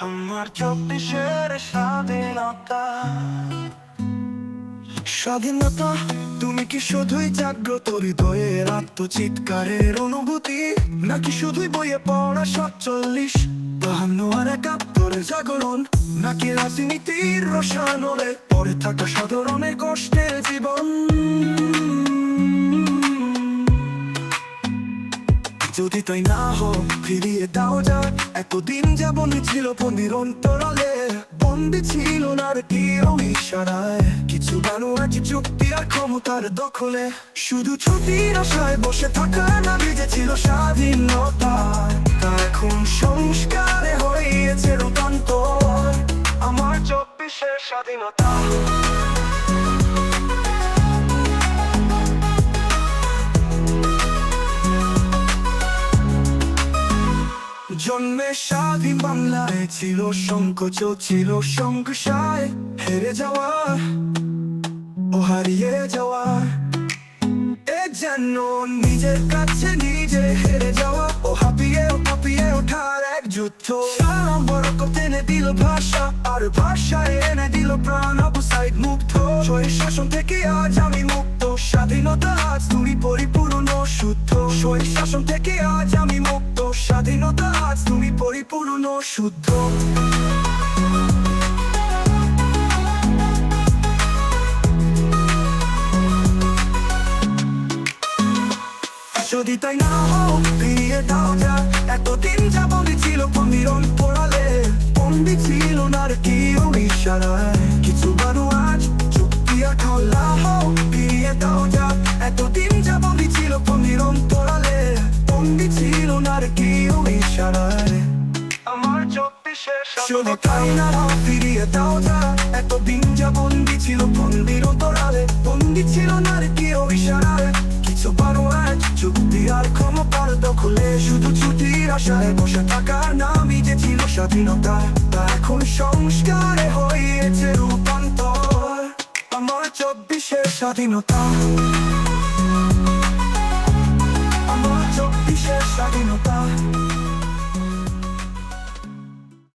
আমার চব্বিশের স্বাধীনতা। স্বাধীনতা তুমি কি শুধুই জাগ্রত হৃদয়ের আত্মচিৎকারের অনুভূতি, নাকি শুধুই বইয়ে পড়া 47, 52 আর 71 জাগরণ, নাকি রাজনীতির রসায়নে পড়ে থাকা সাধারণের কষ্টের জীবন? যদি তাই না হোক ফিরিয়ে দাও যা এতদিন যা বন্দী ছিল বন্দির অন্তরালে, বন্দী ছিল না কেউ ইশারায়, কিছু বানোয়াটি চুক্তি আর ক্ষমতার দখলে। শুধু ছুটির আশায় বসে থাকা না ভিজেছিল স্বাধীনতা, তা এখন সংস্কারে হয়েছে রূপান্তর। আমার 24-এর স্বাধীনতা। জন্মে স্বাধীন বাংলায় ছিল সংকোচ, ছিল সংকোচায় হেরে যাওয়া ও হারিয়ে যাওয়া, এ যেন নিজের কাছে নিজে হেরে যাওয়া ও হাঁপিয়ে ওঠার এক যুদ্ধ। বরকত এনে দিল ভাষা, আর ভাষায় এনে দিল প্রাণ, অবসাইড মুগ্ধ। স্বৈর শাসন থেকে আজ আমি মুক্ত, স্বাধীনতা আজ তুমি পরিপূর্ণ শুদ্ধ। স্বৈর শাসন থেকে আজ আমি মুক্ত, স্বাধীনতা আজ তুমি পরিপূর্ণ শুদ্ধ। যদি তাই না হোক ফিরিয়ে দাও যা এতদিন যা বন্দী ছিল বন্দির অন্তরালে, বন্দী ছিল না কেউ ইশারায়, কিছু বানোয়াট চুক্তি আর খোলা হোক ফিরিয়ে দাও যা এতদিন যা বন্দী ছিল বন্দির অন্তরালে, বন্দী ছিল না কেউ ইশারায়। আমার 24-এর শুধু তাই না হোক ফিরিয়ে দাও যা এতদিন যা বন্দী ছিল বন্দির অন্তরালে, বন্দী ছিল না কেউ ইশারায়, কিছু বানোয়াট চুক্তি আর ক্ষমতার দখলে। শুধু ছুটির আশায় বসে থাকার নামই যে ছিল স্বাধীনতা, তা এখন সংস্কারে হয়েছে রূপান্তর। আমার 24-এর স্বাধীনতা। আমার 24-এর স্বাধীনতা।